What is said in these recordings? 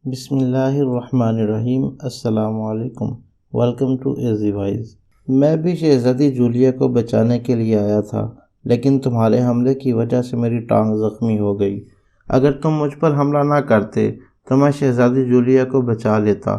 بسم اللہ الرحمن الرحیم۔ السلام علیکم، ویلکم ٹو ایزی وائز۔ میں بھی شہزادی جولیا کو بچانے کے لیے آیا تھا، لیکن تمہارے حملے کی وجہ سے میری ٹانگ زخمی ہو گئی۔ اگر تم مجھ پر حملہ نہ کرتے تو میں شہزادی جولیا کو بچا لیتا،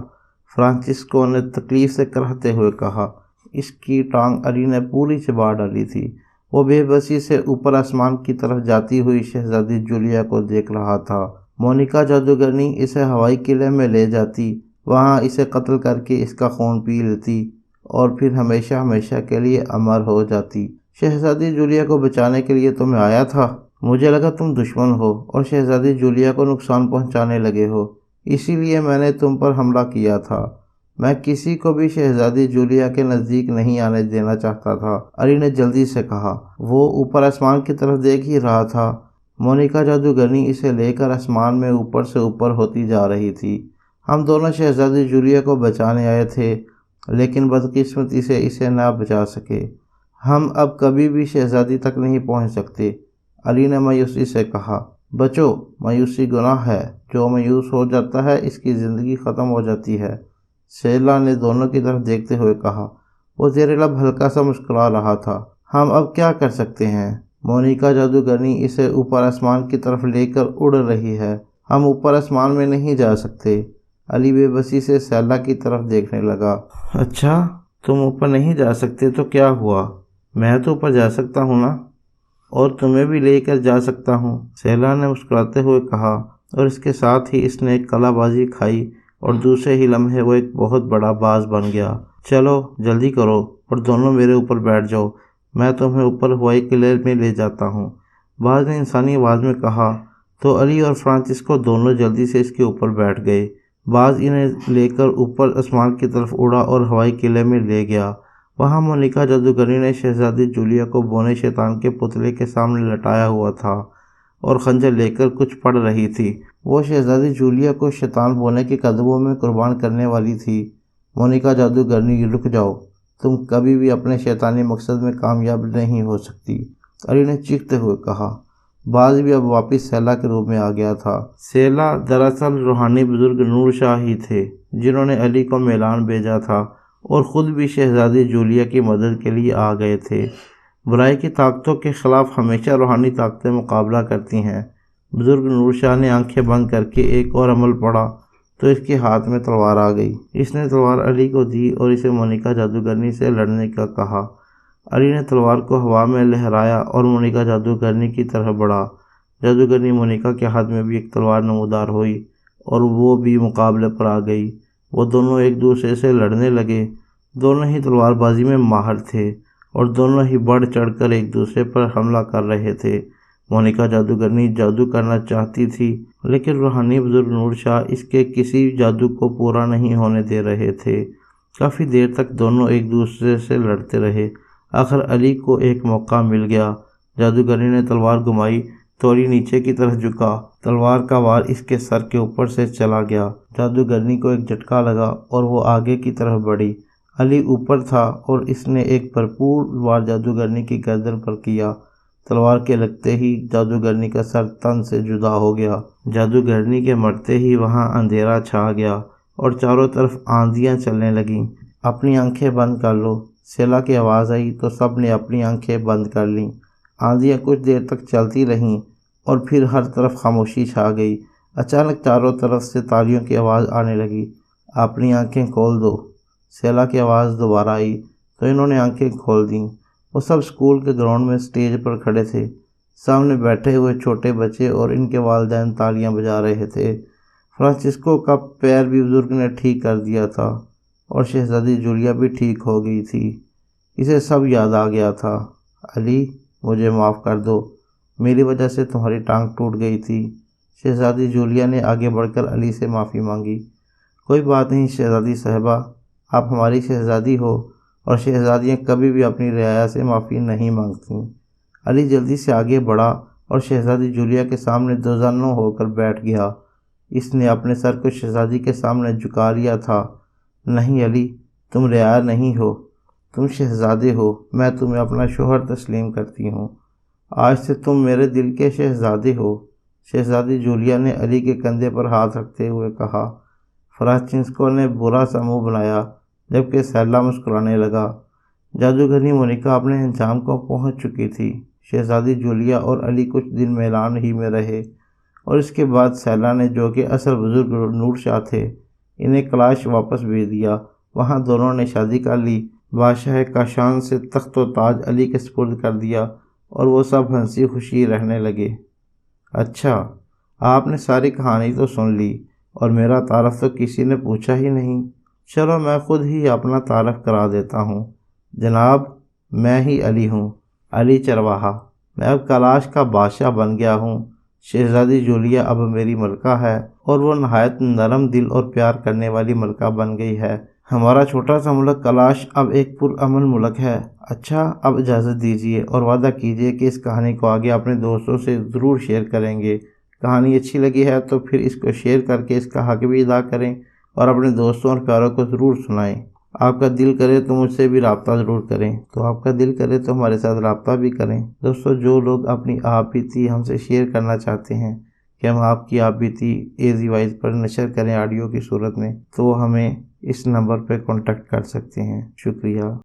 فرانسسکو نے تکلیف سے کراہتے ہوئے کہا۔ اس کی ٹانگ علی نے پوری چبا ڈالی تھی۔ وہ بے بسی سے اوپر آسمان کی طرف جاتی ہوئی شہزادی جولیا کو دیکھ رہا تھا۔ مونیکا جادوگرنی اسے ہوائی قلعے میں لے جاتی، وہاں اسے قتل کر کے اس کا خون پی لیتی اور پھر ہمیشہ ہمیشہ کے لیے امر ہو جاتی۔ شہزادی جولیا کو بچانے کے لیے تو میں آیا تھا، مجھے لگا تم دشمن ہو اور شہزادی جولیا کو نقصان پہنچانے لگے ہو، اسی لیے میں نے تم پر حملہ کیا تھا۔ میں کسی کو بھی شہزادی جولیا کے نزدیک نہیں آنے دینا چاہتا تھا، علی نے جلدی سے کہا۔ وہ اوپر آسمان کی طرف دیکھ ہی رہا تھا۔ مونیکا جادوگرنی اسے لے کر آسمان میں اوپر سے اوپر ہوتی جا رہی تھی۔ ہم دونوں شہزادی جولیا کو بچانے آئے تھے، لیکن بدقسمتی سے اسے نہ بچا سکے۔ ہم اب کبھی بھی شہزادی تک نہیں پہنچ سکتے، علی نے مایوسی سے کہا۔ بچو، مایوسی گناہ ہے، جو مایوس ہو جاتا ہے اس کی زندگی ختم ہو جاتی ہے، سیلا نے دونوں کی طرف دیکھتے ہوئے کہا۔ وہ زیر لب ہلکا سا مسکرا رہا تھا۔ ہم اب کیا کر سکتے ہیں؟ مونیکا جادوگرنی اسے اوپر آسمان کی طرف لے کر اڑ رہی ہے، ہم اوپر آسمان میں نہیں جا سکتے۔ علی بے بسی سے سیلا کی طرف دیکھنے لگا۔ اچھا، تم اوپر نہیں جا سکتے تو کیا ہوا؟ میں تو اوپر جا سکتا ہوں نا، اور تمہیں بھی لے کر جا سکتا ہوں، سیلا نے مسکراتے ہوئے کہا، اور اس کے ساتھ ہی اس نے ایک کلا بازی کھائی اور دوسرے ہی لمحے وہ ایک بہت بڑا باز بن گیا۔ چلو جلدی کرو اور دونوں میرے اوپر بیٹھ جاؤ، میں تمہیں اوپر ہوائی قلعے میں لے جاتا ہوں، باز نے انسانی آواز میں کہا۔ تو علی اور فرانسسکو دونوں جلدی سے اس کے اوپر بیٹھ گئے۔ باز انہیں لے کر اوپر آسمان کی طرف اڑا اور ہوائی قلعے میں لے گیا۔ وہاں مونیکا جادوگرنی نے شہزادی جولیا کو بونے شیطان کے پتلے کے سامنے لٹایا ہوا تھا اور خنجر لے کر کچھ پڑھ رہی تھی۔ وہ شہزادی جولیا کو شیطان بونے کے قدموں میں قربان کرنے والی تھی۔ مونیکا جادوگرنی، رک جاؤ، تم کبھی بھی اپنے شیطانی مقصد میں کامیاب نہیں ہو سکتی، علی نے چیختے ہوئے کہا۔ باز بھی اب واپس سیلا کے روپ میں آ گیا تھا۔ سیلا دراصل روحانی بزرگ نور شاہ ہی تھے، جنہوں نے علی کو میلان بھیجا تھا اور خود بھی شہزادی جولیا کی مدد کے لیے آ گئے تھے۔ برائی کی طاقتوں کے خلاف ہمیشہ روحانی طاقتیں مقابلہ کرتی ہیں۔ بزرگ نور شاہ نے آنکھیں بند کر کے ایک اور عمل پڑھا تو اس کے ہاتھ میں تلوار آ گئی۔ اس نے تلوار علی کو دی اور اسے مونیکا جادوگرنی سے لڑنے کا کہا۔ علی نے تلوار کو ہوا میں لہرایا اور مونیکا جادوگرنی کی طرف بڑھا۔ جادوگرنی مونیکا کے ہاتھ میں بھی ایک تلوار نمودار ہوئی اور وہ بھی مقابلے پر آ گئی۔ وہ دونوں ایک دوسرے سے لڑنے لگے۔ دونوں ہی تلوار بازی میں ماہر تھے اور دونوں ہی بڑھ چڑھ کر ایک دوسرے پر حملہ کر رہے تھے۔ مونیکا جادوگرنی جادو کرنا چاہتی تھی، لیکن روحانی بزرگ نور شاہ اس کے کسی جادو کو پورا نہیں ہونے دے رہے تھے۔ کافی دیر تک دونوں ایک دوسرے سے لڑتے رہے۔ آخر علی کو ایک موقع مل گیا۔ جادوگرنی نے تلوار گھمائی تو علی نیچے کی طرف جھکا۔ تلوار کا وار اس کے سر کے اوپر سے چلا گیا۔ جادوگرنی کو ایک جھٹکا لگا اور وہ آگے کی طرف بڑھی۔ علی اوپر تھا اور اس نے ایک بھرپور وار جادوگرنی کی گردن پر کیا۔ تلوار کے لگتے ہی جادوگرنی کا سر تن سے جدا ہو گیا۔ جادوگرنی کے مرتے ہی وہاں اندھیرا چھا گیا اور چاروں طرف آندھیاں چلنے لگیں۔ اپنی آنکھیں بند کر لو، سیلا کی آواز آئی تو سب نے اپنی آنکھیں بند کر لیں۔ آندھیاں کچھ دیر تک چلتی رہیں اور پھر ہر طرف خاموشی چھا گئی۔ اچانک چاروں طرف سے تالیوں کی آواز آنے لگی۔ اپنی آنکھیں کھول دو، سیلا کی آواز دوبارہ آئی تو انہوں نے آنکھیں کھول دیں۔ وہ سب اسکول کے گراؤنڈ میں اسٹیج پر کھڑے تھے۔ سامنے بیٹھے ہوئے چھوٹے بچے اور ان کے والدین تالیاں بجا رہے تھے۔ فرانسسکو کا پیر بھی بزرگ نے ٹھیک کر دیا تھا اور شہزادی جولیا بھی ٹھیک ہو گئی تھی۔ اسے سب یاد آ گیا تھا۔ علی، مجھے معاف کر دو، میری وجہ سے تمہاری ٹانگ ٹوٹ گئی تھی۔ شہزادی جولیا نے آگے بڑھ کر علی سے معافی مانگی۔ کوئی بات نہیں شہزادی صاحبہ، آپ ہماری شہزادی ہو اور شہزادیاں کبھی بھی اپنی رعایا سے معافی نہیں مانگتیں۔ علی جلدی سے آگے بڑھا اور شہزادی جولیا کے سامنے دوزانوں ہو کر بیٹھ گیا۔ اس نے اپنے سر کو شہزادی کے سامنے جھکا لیا تھا۔ نہیں علی، تم رعایا نہیں ہو، تم شہزادے ہو، میں تمہیں اپنا شوہر تسلیم کرتی ہوں۔ آج سے تم میرے دل کے شہزادے ہو، شہزادی جولیا نے علی کے کندھے پر ہاتھ رکھتے ہوئے کہا۔ فرانچسکو نے برا سا منہ بنایا جبکہ سیلا مسکرانے لگا۔ جادوگرنی مونیکا اپنے انجام کو پہنچ چکی تھی۔ شہزادی جولیا اور علی کچھ دن میلان ہی میں رہے اور اس کے بعد سیلا نے، جو کہ اصل بزرگ نور شاہ تھے، انہیں کلاش واپس بھیج دیا۔ وہاں دونوں نے شادی کر لی۔ بادشاہ کاشان سے تخت و تاج علی کے سپرد کر دیا اور وہ سب ہنسی خوشی رہنے لگے۔ اچھا، آپ نے ساری کہانی تو سن لی اور میرا تعارف تو کسی نے پوچھا ہی نہیں۔ چلو میں خود ہی اپنا تعارف کرا دیتا ہوں۔ جناب، میں ہی علی ہوں، علی چرواہا۔ میں اب کلاش کا بادشاہ بن گیا ہوں۔ شہزادی جولیا اب میری ملکہ ہے اور وہ نہایت نرم دل اور پیار کرنے والی ملکہ بن گئی ہے۔ ہمارا چھوٹا سا ملک کلاش اب ایک پرامن ملک ہے۔ اچھا، اب اجازت دیجیے اور وعدہ کیجیے کہ اس کہانی کو آگے اپنے دوستوں سے ضرور شیئر کریں گے۔ کہانی اچھی لگی ہے تو پھر اس کو شیئر کر کے اس کا حق بھی ادا کریں اور اپنے دوستوں اور پیاروں کو ضرور سنائیں۔ آپ کا دل کرے تو مجھ سے بھی رابطہ ضرور کریں، تو آپ کا دل کرے تو ہمارے ساتھ رابطہ بھی کریں۔ دوستو، جو لوگ اپنی آپ بیتی ہم سے شیئر کرنا چاہتے ہیں کہ ہم آپ کی آپ بیتی ایزی وائز پر نشر کریں آڈیو کی صورت میں، تو ہمیں اس نمبر پہ کانٹیکٹ کر سکتے ہیں۔ شکریہ۔